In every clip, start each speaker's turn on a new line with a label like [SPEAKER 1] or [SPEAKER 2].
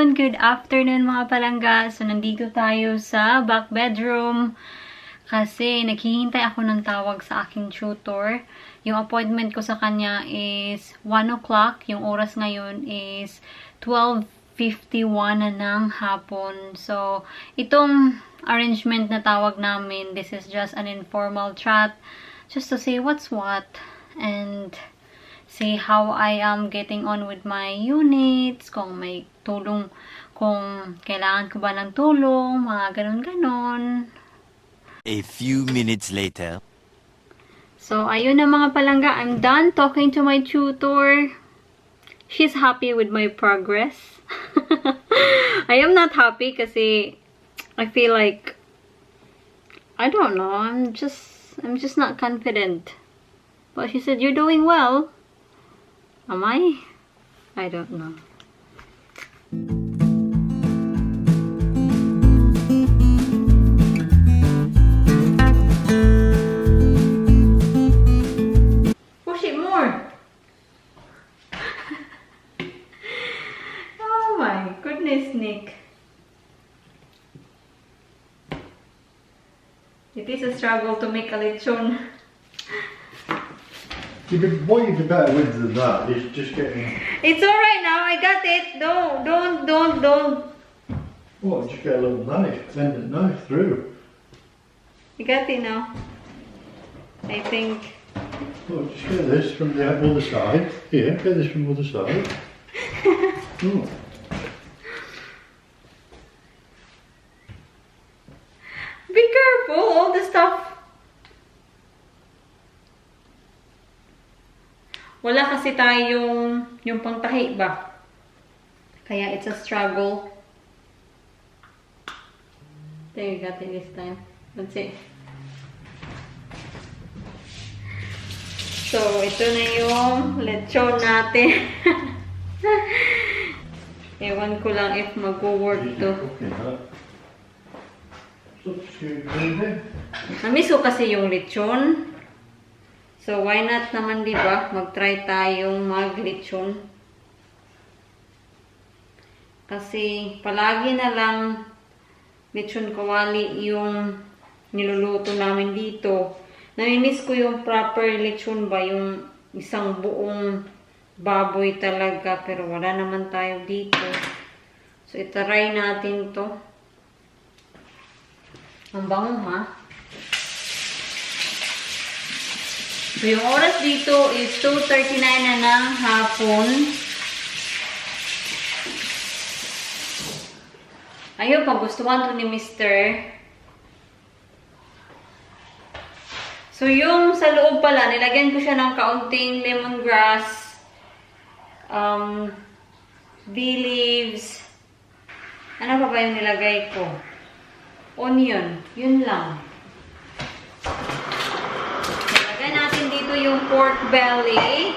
[SPEAKER 1] Good afternoon mga palangga. So, nandito tayo sa back bedroom kasi naghihintay ako ng tawag sa aking tutor. Yung appointment ko sa kanya is 1 o'clock. Yung oras ngayon is 12:51 na ng hapon. So, itong arrangement na tawag namin, this is just an informal chat just to say what's what and see how I am getting on with my units, kung may tulong, kung kailangan ko ba ng tulong, mga ganon-ganon.
[SPEAKER 2] A few minutes later.
[SPEAKER 1] So, ayun na mga palangga, I'm done talking to my tutor. She's happy with my progress. I am not happy kasi I feel like, I don't know, I'm just not confident. But she said, you're doing well. Am I? I don't know. Push it more. Oh my goodness, Nick. It is a struggle to make a lechon.
[SPEAKER 3] What you'd be better with than that is just getting...
[SPEAKER 1] It's alright now, I got it. Don't.
[SPEAKER 3] What, just get a little knife, bend the knife through.
[SPEAKER 1] I got it now. I think.
[SPEAKER 3] Oh, just get this from the other side. Here, get this from the other side. Oh.
[SPEAKER 1] Be careful, all the stuff. Wala kasi tayong yung pangtahi ba? Kaya it's a struggle. There, you got it this time. That's it. So, ito na yung lechon natin. Ewan ko lang if mag-work to. Namiss ko kasi yung lechon. So, why not naman, di ba? Mag-try tayong mag-lechon. Kasi, palagi na lang lechon kawali yung niluluto namin dito. Namimiss ko yung proper lechon ba? Yung isang buong baboy talaga. Pero wala naman tayo dito. So, itaray natin to. Ang bango, ha? So, yung oras dito is 2:39 na ng hapon. Ayun, pagustuhan to ni Mr. So, yung sa loob pala, nilagyan ko siya ng kaunting lemongrass, bay leaves, ano pa ba yung nilagay ko? Onion, yun lang. Yung pork belly.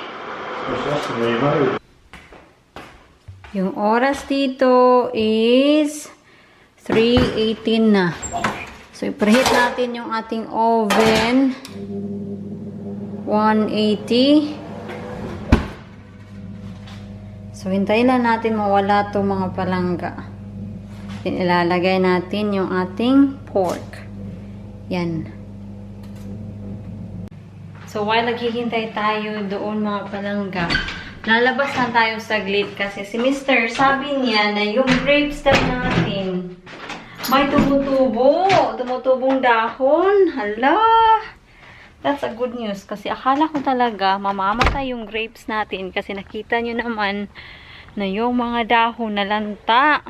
[SPEAKER 1] Yung oras dito is 3:18 na. So, i-preheat natin yung ating oven. 180. So, hintayin lang natin mawala to mga palangga. Then, ilalagay natin yung ating pork. Yan. So, while naghihintay tayo doon mga palangga, lalabas lang tayo saglit kasi si Mr. sabi niya na yung grapes natin may tumutubong dahon. Hala! That's a good news kasi akala ko talaga mamamatay yung grapes natin kasi nakita nyo naman na yung mga dahon nalanta.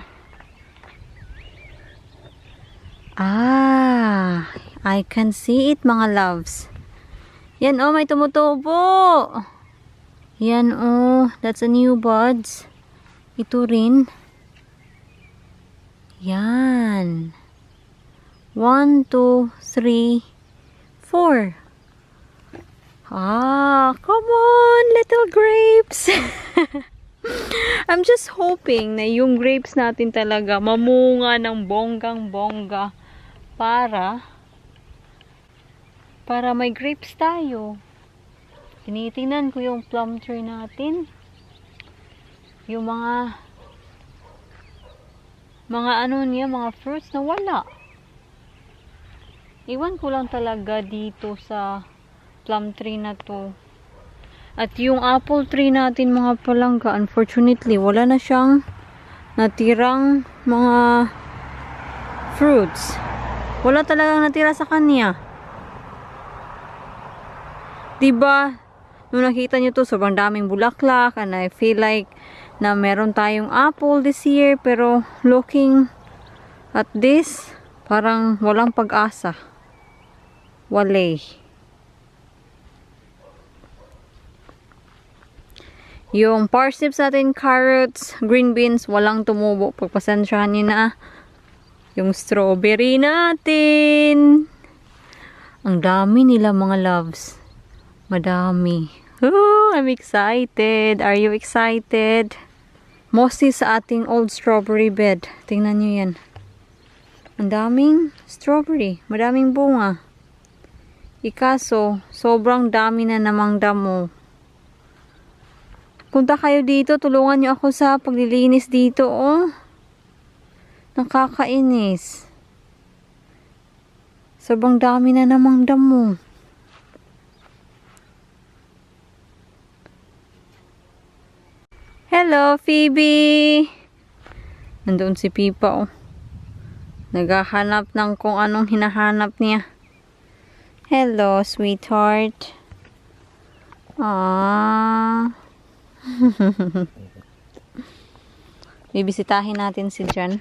[SPEAKER 1] Ah! I can see it mga loves. Yan oh, may tumutubo. Yan oh, that's a new buds. Ito rin. Yan. 1, 2, 3, 4. Ah, come on, little grapes. I'm just hoping na yung grapes natin talaga mamunga ng bonggang-bongga para may grapes tayo. Tinitingnan ko yung plum tree natin. Yung mga mga ano niya, mga fruits na wala. Iwan ko lang talaga dito sa plum tree na to. At yung apple tree natin mga palangga, unfortunately, wala na siyang natirang mga fruits. Wala talagang natira sa kanya. Diba? Nung nakita nyo to, sobrang daming bulaklak and I feel like na meron tayong apple this year, pero looking at this, parang walang pag-asa. Walay. Yung parsnips natin, carrots, green beans, walang tumubo. Pagpasensyahan nyo na. Yung strawberry natin. Ang dami nila mga loves. Madami. Oh, I'm excited. Are you excited? Mostly sa ating old strawberry bed. Tingnan nyo yan. Ang daming strawberry. Madaming bunga. Ikaso, sobrang dami na namang damo. Punta kayo dito, tulungan nyo ako sa paglilinis dito, oh. Nakakainis. Sobrang dami na namang damo. Hello, Phoebe! Nandoon si Pipa, oh. Naghahanap ng kung anong hinahanap niya. Hello, sweetheart. Aww. Bibisitahin natin si Jan.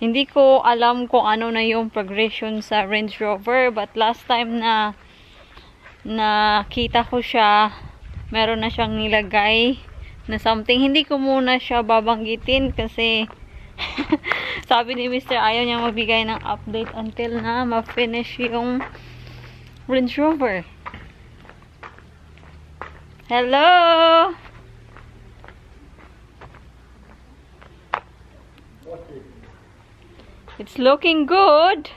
[SPEAKER 1] Hindi ko alam kung ano na yung progression sa Range Rover, but last time na nakita ko siya, meron na siyang nilagay na something. Hindi ko muna siya babanggitin kasi sabi ni Mr. ayaw niyang magbigay ng update until na ma-finish yung Range Rover. Hello! It's looking good!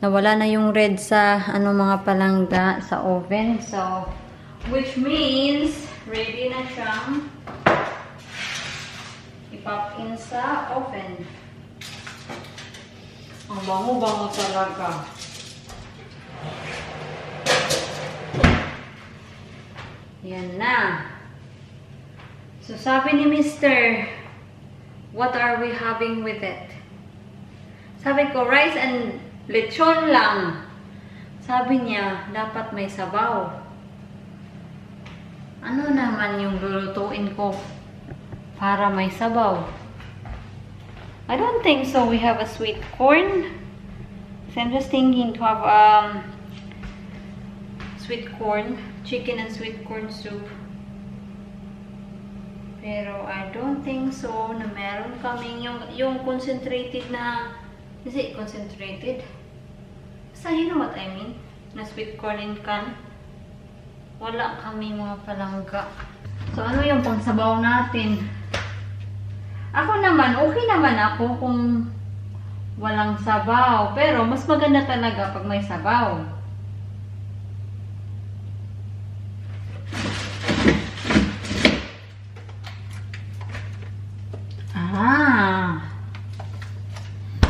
[SPEAKER 1] Nawala na yung red sa mga palangga sa oven. So, which means ready na siyang i-pop in sa oven. Ang bango-bango talaga. Yan na. So, sabi ni Mr., what are we having with it? Sabi ko, rice and lechon lang. Sabi niya, dapat may sabaw. Ano naman yung lulutuin ko para may sabaw? I don't think so. We have a sweet corn. So I'm just thinking to have sweet corn, chicken and sweet corn soup. Pero I don't think so na meron kaming yung concentrated na, is it concentrated? So you know what I mean? Na sweet corn in can. Wala kami mga palangga. So ano yung pangsabaw natin? Ako naman, okay naman ako kung walang sabaw. Pero mas maganda talaga pag may sabaw.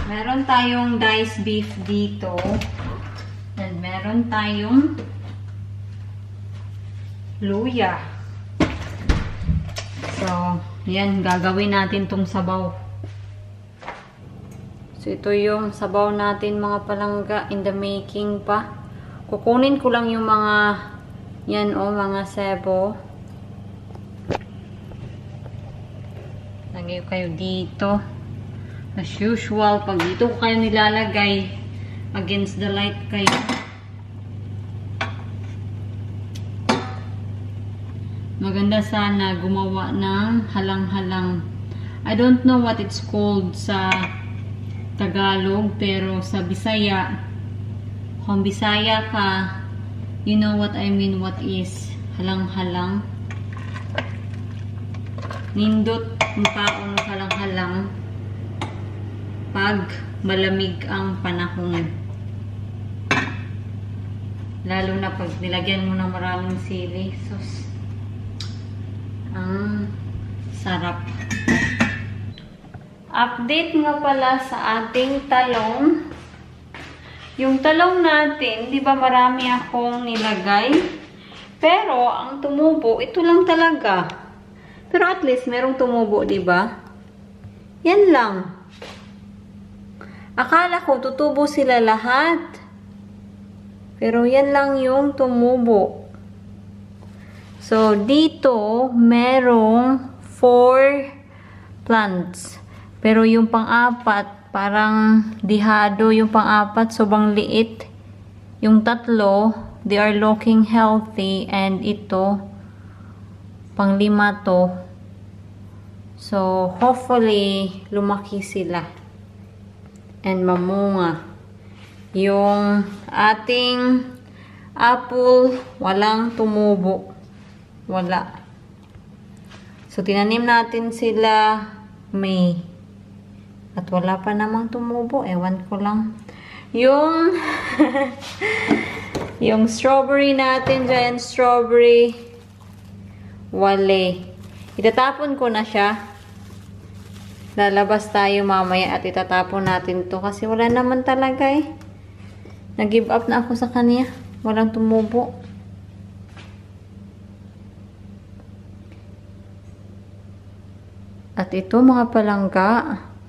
[SPEAKER 1] Meron tayong diced beef dito. And meron tayong luya. So, yan, gagawin natin tong sabaw. So, ito yung sabaw natin mga palangga, in the making pa. Kukunin ko lang yung mga, yan o, mga sebo. Lagay kayo dito. As usual, pag dito ko kayo nilalagay, against the light kayo. Maganda sana gumawa ng halang-halang. I don't know what it's called sa Tagalog, pero sa Bisaya, kung Bisaya ka, you know what I mean, what is halang-halang. Nindot yung paon halang-halang pag malamig ang panahon. Lalo na pag nilagyan mo ng maraming sili. Sus. Ang sarap. Update nga pala sa ating talong. Yung talong natin, di ba marami akong nilagay? Pero, ang tumubo, ito lang talaga. Pero at least, merong tumubo, di ba? Yan lang. Akala ko, tutubo sila lahat. Pero yan lang yung tumubo. So, dito, merong 4 plants. Pero yung pang-apat, parang dihado yung pang-apat, sobrang liit. Yung tatlo, they are looking healthy. And ito, pang-5 to. So, hopefully, lumaki sila. And mamunga. Yung ating apple, walang tumubo. Wala. So, tinanim natin sila May. At wala pa namang tumubo. Ewan ko lang. Yung yung strawberry natin, giant strawberry, wale. Itatapon ko na siya. Lalabas tayo mamaya at itatapon natin to kasi wala naman talaga eh. Nag-give up na ako sa kanya. Walang tumubo. At ito mga palangga,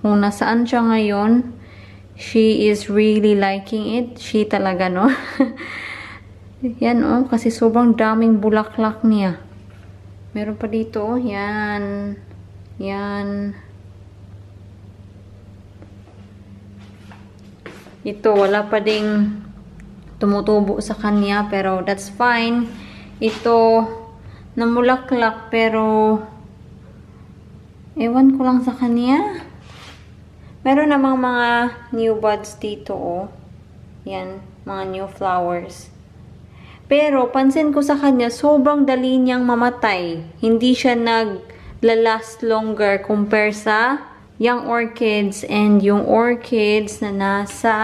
[SPEAKER 1] kung nasaan siya ngayon, she is really liking it. She talaga, no? Yan, oh. Kasi sobrang daming bulaklak niya. Meron pa dito, oh. Yan. Yan. Ito, wala pa ding tumutubo sa kanya. Pero, that's fine. Ito, namulaklak. Pero, ewan ko lang sa kanya. Meron namang mga new buds dito, oh. Yan, mga new flowers. Pero, pansin ko sa kanya, sobrang dali niyang mamatay. Hindi siya nag-last longer compare sa young orchids and yung orchids na nasa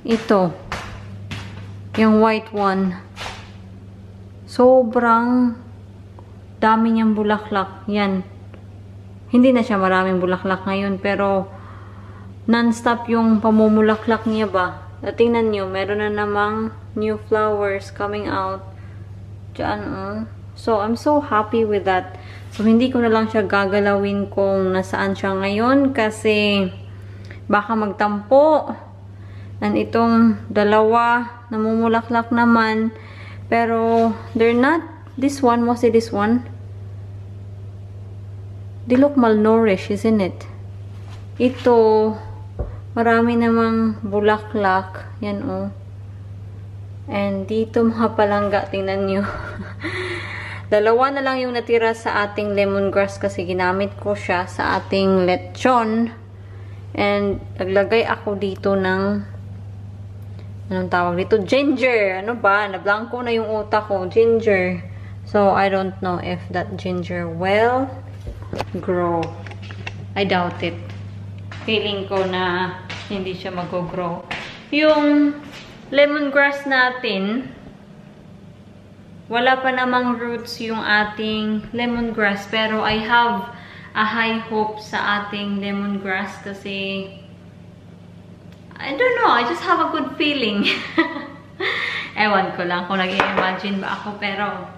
[SPEAKER 1] ito. Yung white one. Sobrang dami niyang bulaklak. Yan. Hindi na siya maraming bulaklak ngayon, pero non-stop yung pamumulaklak niya ba. Tingnan nyo, meron na namang new flowers coming out. Diyan, oh. So, I'm so happy with that. So, hindi ko na lang siya gagalawin kung nasaan siya ngayon kasi baka magtampo. And itong dalawa, namumulaklak naman. Pero, they're not. This one, mostly this one. They look malnourished, isn't it? Ito, marami namang bulaklak. Yan, oh. And dito mga palangga, tingnan nyo. Dalawa na lang yung natira sa ating lemongrass kasi ginamit ko siya sa ating lechon. And naglagay ako dito ng, anong tawag dito? Ginger. Ano ba? Nablangko na yung utak ko. Ginger. So, I don't know if that ginger will grow. I doubt it. Feeling ko na hindi siya mag-grow. Yung lemongrass natin, wala pa namang roots yung ating lemongrass. Pero I have a high hope sa ating lemongrass kasi I don't know, I just have a good feeling. Ewan ko lang kung nag-i-imagine ba ako, pero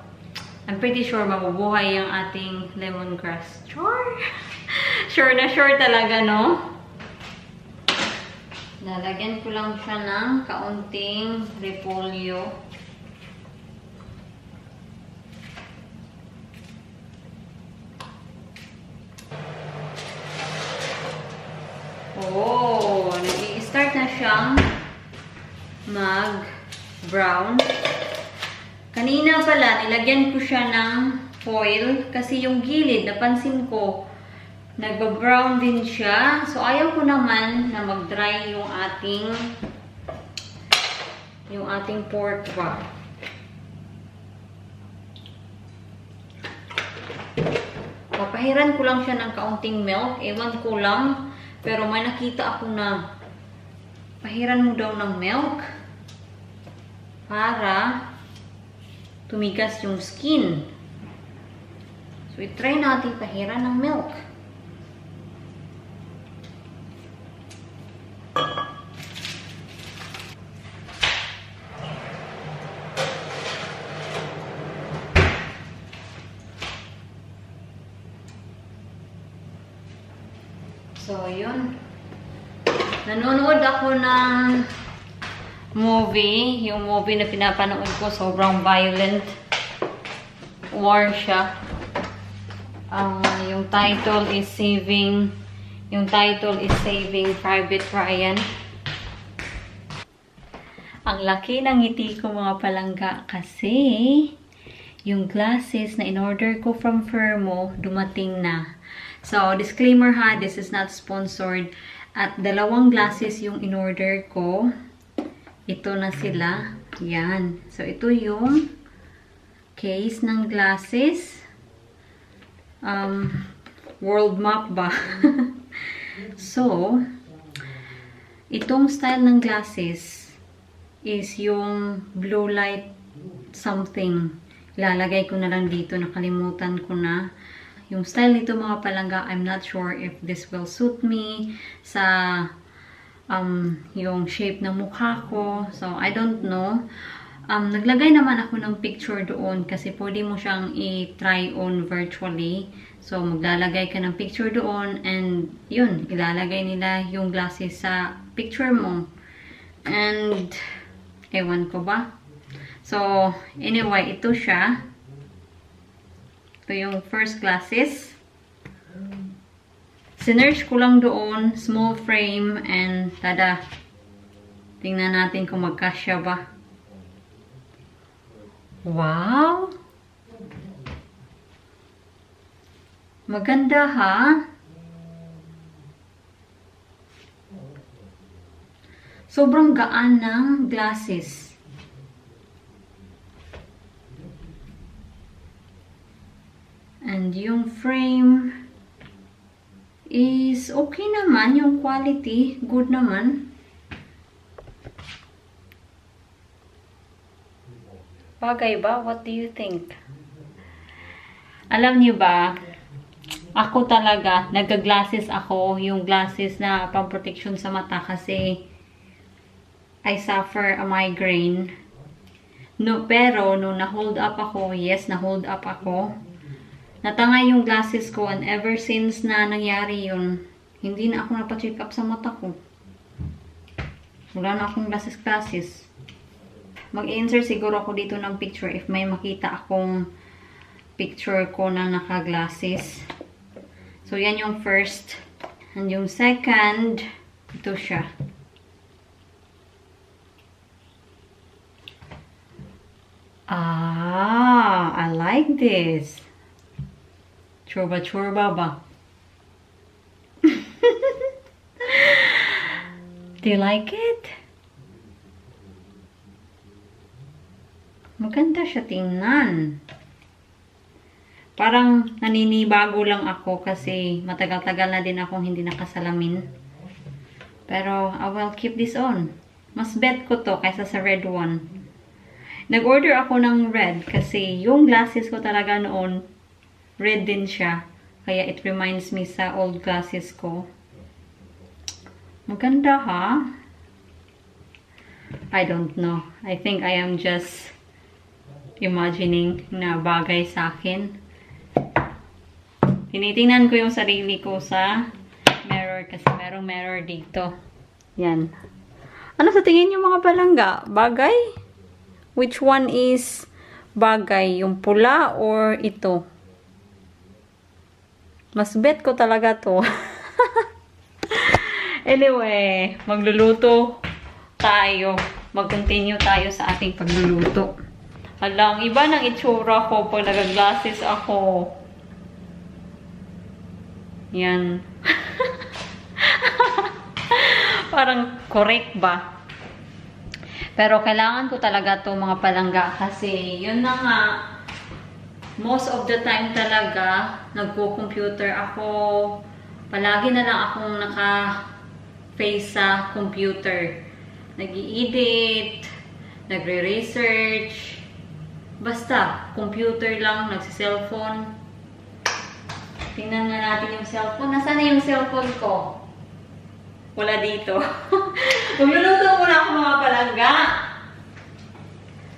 [SPEAKER 1] I'm pretty sure mabubuhay yung ating lemongrass. Sure? Sure na sure talaga, no? Lalagyan ko lang siya ng kaunting repolyo. Oh, nag-i-start na siyang mag-brown. Kanina pala, nilagyan ko siya ng foil kasi yung gilid, napansin ko, nagba-brown din siya. So, ayaw ko naman na mag-dry yung ating pork ba. Papahiran ko lang siya ng kaunting milk. Ewan ko lang. Pero may nakita ako na pahiran mo daw ng milk para tumigas yung skin. So, i-try natin pahiran ng milk. So, yun. Nanonood ako ng movie. Yung movie na pinapanood ko, sobrang violent. War siya. Yung title is Saving Private Ryan. Ang laki ng ngiti ko mga palangga kasi yung glasses na in-order ko from Firmoo dumating na. So, disclaimer ha, this is not sponsored. At 2 glasses yung in-order ko. Ito na sila. Yan. So, ito yung case ng glasses. World map ba? So, itong style ng glasses is yung blue light something. Ilalagay ko na lang dito. Nakalimutan ko na. Yung style nito mga palangga, I'm not sure if this will suit me sa yung shape ng mukha ko. So, I don't know. Naglagay naman ako ng picture doon kasi pwede mo siyang i-try on virtually. So, maglalagay ka ng picture doon and yun, ilalagay nila yung glasses sa picture mo. And, ewan ko ba? So, anyway, ito siya. Ito yung first glasses. Sinerge ko lang doon, small frame, and tada. Tingnan natin kung magkasya ba. Wow! Maganda ha? Sobrang gaan ng glasses. And yung frame is okay naman. Yung quality, good naman. Bagay ba? What do you think? Alam niyo ba, ako talaga, nagka-glasses ako, yung glasses na pang-protection sa mata kasi I suffer a migraine. No, pero, nung na-hold up ako, yes, na-hold up ako, natangay yung glasses ko and ever since na nangyari yun, hindi na ako napacheck up sa mata ko. Wala na akong glasses. Mag-insert siguro ako dito ng picture if may makita akong picture ko na naka-glasses. So, yan yung first. And yung second, ito siya. I like this. Churba-churba ba? Do you like it? Maganda siya tingnan. Parang naninibago lang ako kasi matagal-tagal na din akong hindi nakasalamin. Pero I will keep this on. Mas bet ko to kaysa sa red one. Nag-order ako ng red kasi yung glasses ko talaga noon, red din siya. Kaya it reminds me sa old glasses ko. Maganda ha? I don't know. I think I am just imagining na bagay sa akin. Tinitingnan ko yung sarili ko sa mirror kasi merong mirror dito. Yan. Ano sa tingin niyo mga palangga? Bagay? Which one is bagay? Yung pula or ito? Mas bet ko talaga to. Anyway, magluluto tayo. Mag-continue tayo sa ating pagluluto. Alang, iba ng itsura ko pag nag-glasses ako. Yan. Parang correct ba? Pero kailangan ko talaga to mga palangga kasi yun na nga, most of the time talaga, nagko-computer ako. Palagi na lang akong naka-face sa computer. Nag-i-edit, nagre-research, basta, computer lang, nagsi-cellphone. Tingnan nga natin yung cellphone. Nasaan na yung cellphone ko? Wala dito. Magluluto muna ako mga palangga.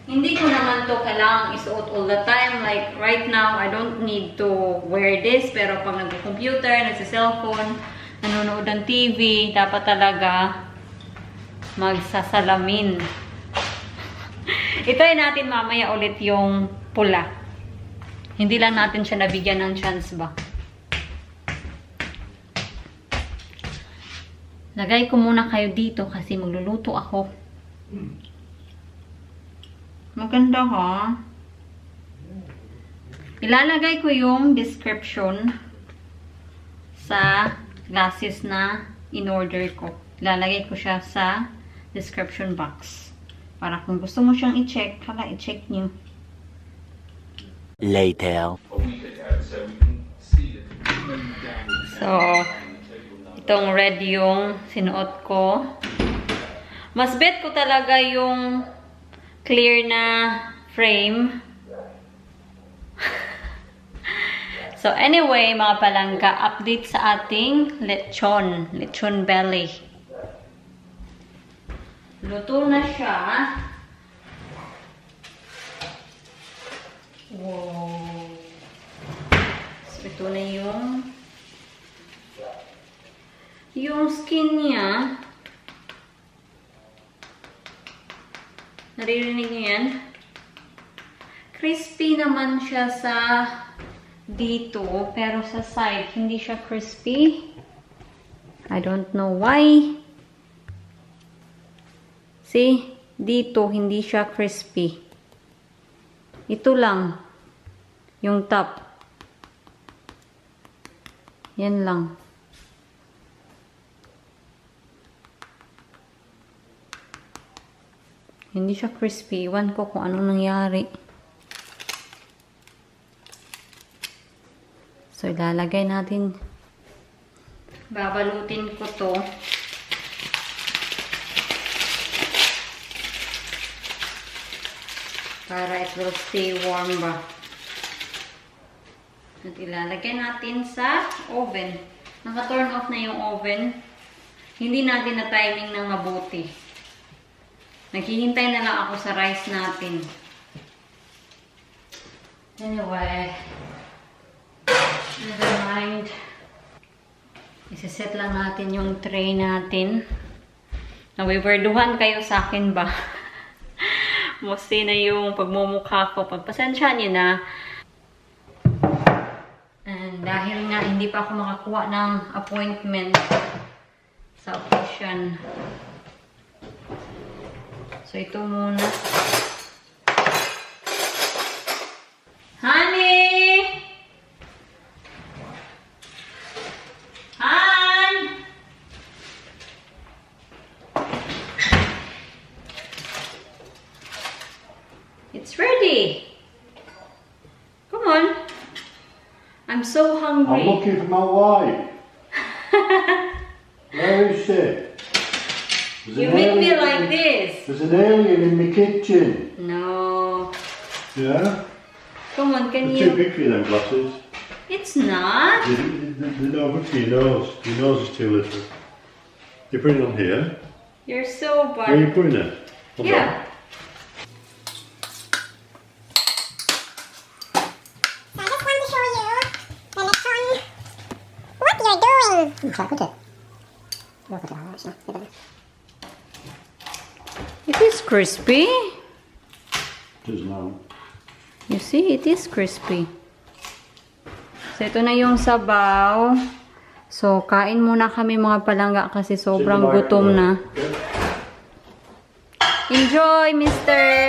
[SPEAKER 1] Hindi ko naman to kailangang isuot all the time. Like, right now, I don't need to wear this. Pero pag nag-computer, nagsa-cellphone, nanonood ng TV, dapat talaga magsasalamin. Itry natin mamaya ulit yung pula. Hindi lang natin siya nabigyan ng chance ba. Lagay ko muna kayo dito kasi magluluto ako. Maganda ha? Ilalagay ko yung description sa glasses na in-order ko. Ilalagay ko siya sa description box. Para kung gusto mo siyang i-check, i-check nyo.
[SPEAKER 2] Later.
[SPEAKER 1] So, itong red yung sinuot ko. Mas bet ko talaga yung clear na frame. So, anyway, mga palangga, update sa ating lechon. Lechon belly. Luto na siya. Wow. So, ito na yung skin niya. Naririnig niyo yan? Crispy naman siya sa dito, pero sa side, hindi siya crispy. I don't know why. See? Dito, hindi siya crispy. Ito lang. Yung top. Yan lang. Hindi siya crispy. Iwan ko kung anong nangyari. So, ilalagay natin. Babalutin ko to. Para it will stay warm ba. At ilalagay natin sa oven. Naka-turn off na yung oven. Hindi natin na timing ng mabuti. Naghihintay na lang ako sa rice natin. Anyway. Never mind. Isiset lang natin yung tray natin. Nawiwerduhan kayo sa akin ba? Mostly na yung pagmumukha ko. Pagpasensya niyo na. And dahil nga hindi pa ako makakuha ng appointment sa optician. So ito muna. Honey! It's ready. Come on. I'm so hungry.
[SPEAKER 3] I'm looking for my wife. Where is she?
[SPEAKER 1] You make me like this.
[SPEAKER 3] There's an alien in the kitchen.
[SPEAKER 1] No.
[SPEAKER 3] Yeah?
[SPEAKER 1] Come on, can
[SPEAKER 3] They're too
[SPEAKER 1] you?
[SPEAKER 3] big for you, them glasses.
[SPEAKER 1] It's not.
[SPEAKER 3] They're no good for your nose. Your nose is too little. You put it on here.
[SPEAKER 1] You're so
[SPEAKER 3] Where are you
[SPEAKER 1] bad.
[SPEAKER 3] putting it? On
[SPEAKER 1] Yeah.
[SPEAKER 4] So I just want to show you the Lechon. What you're doing? Should I put it? I'll put it on, actually.
[SPEAKER 1] It is crispy.
[SPEAKER 3] It is now.
[SPEAKER 1] You see, it is crispy. So, ito na yung sabaw. So, kain muna kami mga palangga kasi sobrang gutom na. Enjoy, mister!